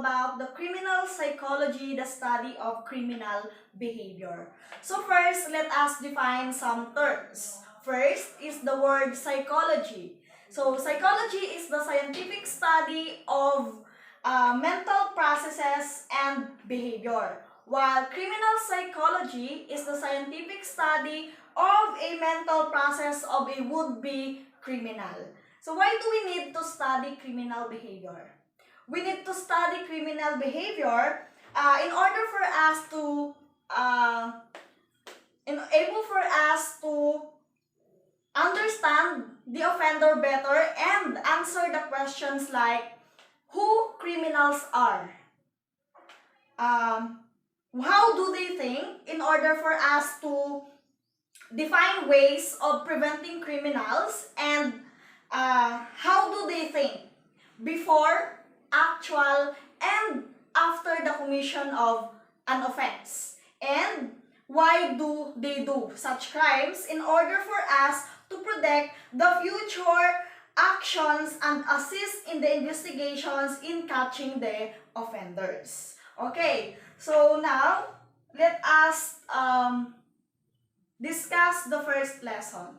about the criminal psychology, the study of criminal behavior. So first, let us define some terms. First is the word psychology. So psychology is the scientific study of mental processes and behavior, while criminal psychology is the scientific study of a mental process of a would-be criminal. So why do we need to study criminal behavior? We need to study criminal behavior in order for us to understand the offender better and answer the questions like who criminals are, how do they think, in order for us to define ways of preventing criminals, and how do they think before, actual, and after the commission of an offense, and why do they do such crimes in order for us to predict the future actions and assist in the investigations in catching the offenders. Okay, so now let us discuss the first lesson,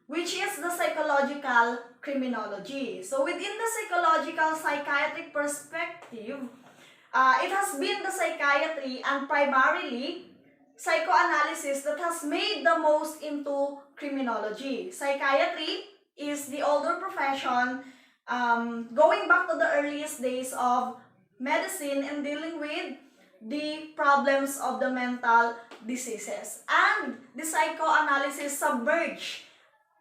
which is the psychological criminology. So within the psychological psychiatric perspective, it has been the psychiatry and primarily psychoanalysis that has made the most into criminology. Psychiatry is the older profession, going back to the earliest days of medicine and dealing with the problems of the mental diseases. And the psychoanalysis submerged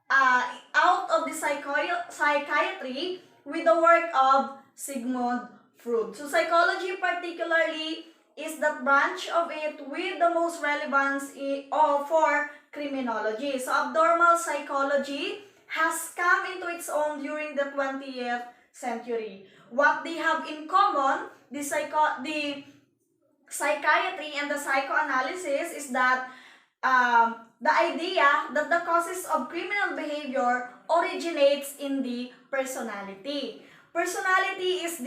out of the psychiatry with the work of Sigmund Freud. So psychology particularly is that branch of it with the most relevance for criminology. So abnormal psychology has come into its own during the 20th century. What they have in common, the psychiatry and the psychoanalysis, is that the idea that the causes of criminal behavior originates in the personality. Personality is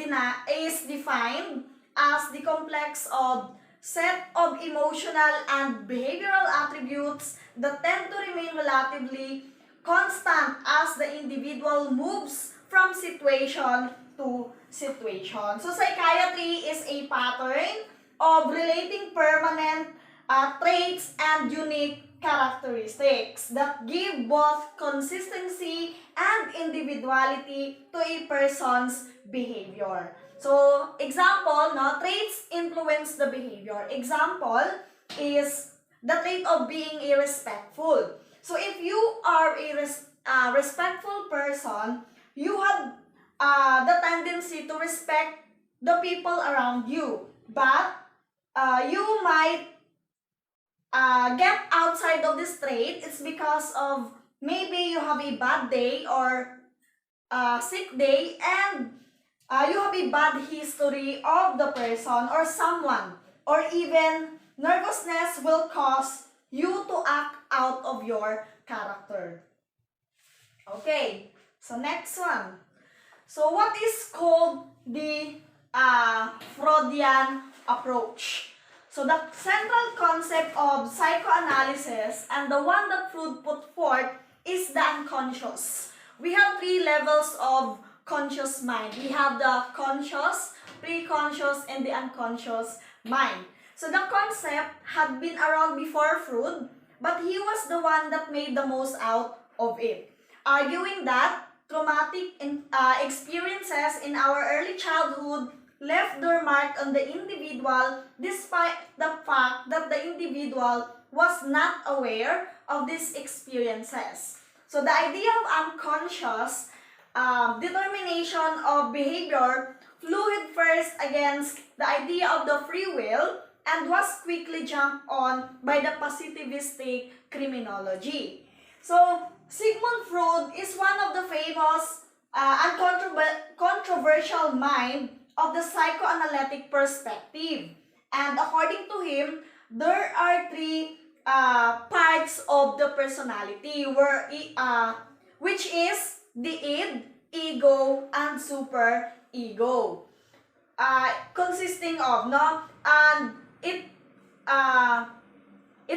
defined as the complex of set of emotional and behavioral attributes that tend to remain relatively constant as the individual moves from situation to situation. So psychiatry is a pattern of relating permanent traits and unique characteristics that give both consistency and individuality to a person's behavior. So, example, traits influence the behavior. Example is the trait of being irrespectful. So, if you are a respectful person, you have the tendency to respect the people around you. But you might get outside of this trait. It's because of maybe you have a bad day or sick day, and you have a bad history of the person or someone, or even nervousness will cause you to act out of your character. Okay, so next one. So what is called the Freudian approach? So the central concept of psychoanalysis, and the one that Freud put forth, is the unconscious. We have three levels of conscious mind. We have the conscious, pre-conscious, and the unconscious mind. So the concept had been around before Freud, but he was the one that made the most out of it, arguing that traumatic experiences in our early childhood left their mark on the individual despite the fact that the individual was not aware of these experiences. So the idea of unconscious determination of behavior flew headfirst against the idea of the free will and was quickly jumped on by the positivistic criminology. So Sigmund Freud is one of the famous and controversial mind of the psychoanalytic perspective. And according to him, there are three parts of the personality, which is the id, ego, and super ego. consisting of, no? And it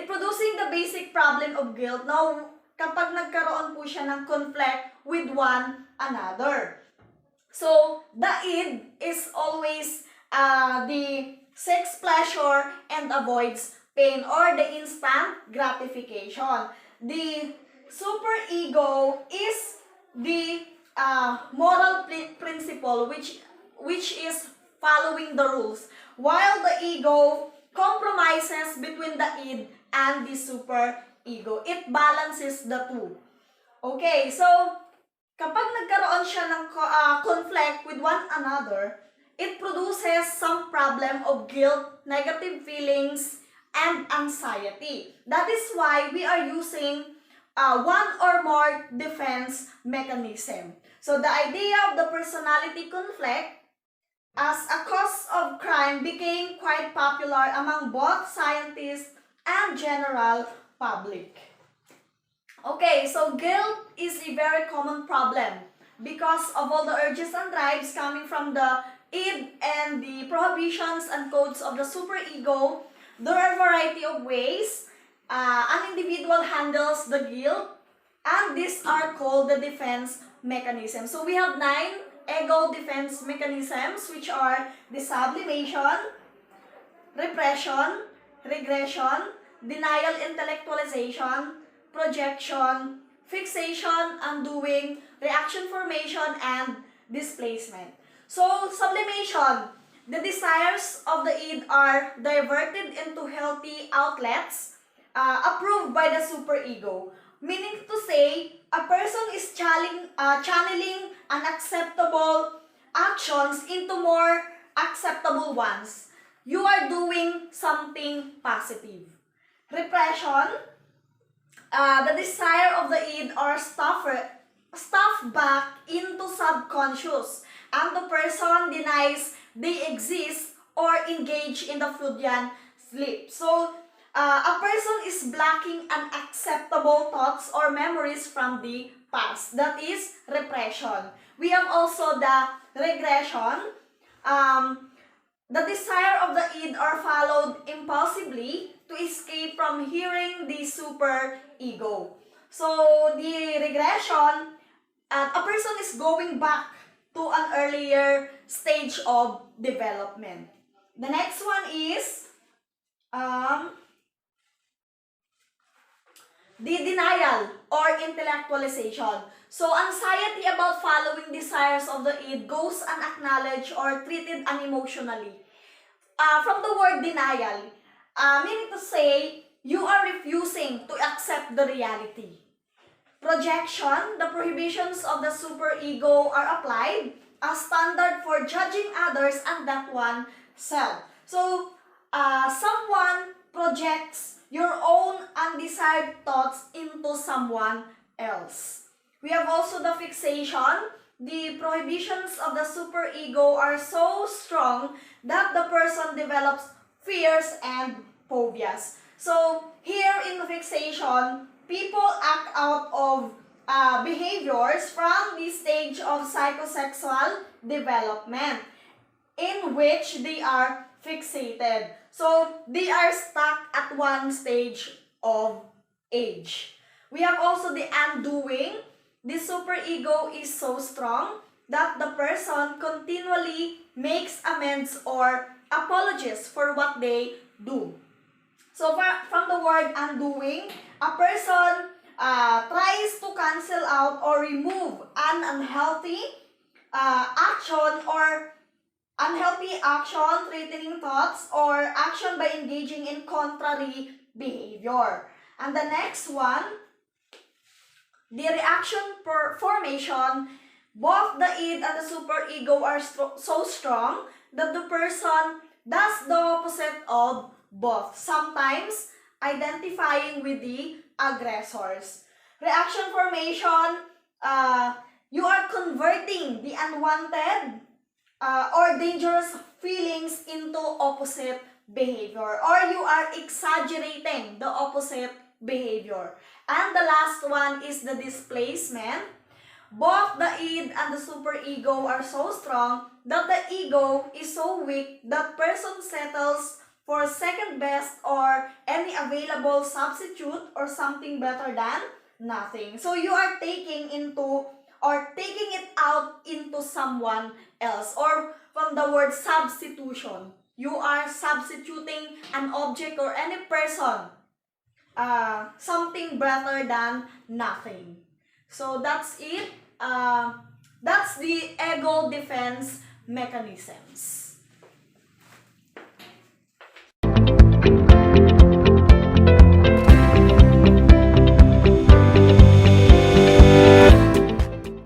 producing the basic problem of guilt, no? Kapag nagkaroon po siya ng conflict with one another. So, the id is always the seeks pleasure and avoids pain or the instant gratification. The superego is the moral principle which is following the rules, while the ego compromises between the id and the superego. It balances the two. Okay, so kapag nagkaroon siya ng conflict with one another, it produces some problem of guilt, negative feelings, and anxiety. That is why we are using one or more defense mechanism. So the idea of the personality conflict as a cause of crime became quite popular among both scientists and general public. Okay, so guilt is a very common problem because of all the urges and drives coming from the id and the prohibitions and codes of the superego. There are a variety of ways an individual handles the guilt, and these are called the defense mechanisms. So we have 9 ego defense mechanisms, which are the sublimation, repression, regression, denial-intellectualization, projection, fixation, undoing, reaction formation, and displacement. So, sublimation, the desires of the id are diverted into healthy outlets approved by the superego. Meaning to say, a person is channeling unacceptable actions into more acceptable ones. You are doing something positive. Repression, the desire of the id are stuffed back into subconscious, and the person denies they exist or engage in the Freudian sleep. So, a person is blocking unacceptable thoughts or memories from the past. That is repression. We have also the regression. The desire of the id are followed impulsively to escape from hearing the superego. So, the regression, a person is going back to an earlier stage of development. The next one is the denial or intellectualization. So, anxiety about following desires of the id goes unacknowledged or treated unemotionally. From the word denial, meaning to say, you are refusing to accept the reality. Projection, the prohibitions of the superego are applied as standard for judging others and that one self. So, someone projects your own undesired thoughts into someone else. We have also the fixation. The prohibitions of the superego are so strong that the person develops fears and phobias. So, here in the fixation, people act out of behaviors from the stage of psychosexual development in which they are fixated. So, they are stuck at one stage of age. We have also the undoing. The superego is so strong that the person continually makes amends or apologies for what they do. So, from the word undoing, a person tries to cancel out or remove an unhealthy action or unhealthy action, threatening thoughts, or action by engaging in contrary behavior. And the next one, the reaction formation, both the id and the superego are so strong that the person does the opposite of both, sometimes identifying with the aggressors. Reaction formation, you are converting the unwanted or dangerous feelings into opposite behavior, or you are exaggerating the opposite behavior. And the last one is the displacement. both the id and the superego are so strong that the ego is so weak that person settles for second best or any available substitute or something better than nothing. So you are taking into or taking it out into someone else, or from the word substitution. You are substituting an object or any person, something better than nothing. So that's it. That's the ego defense mechanisms.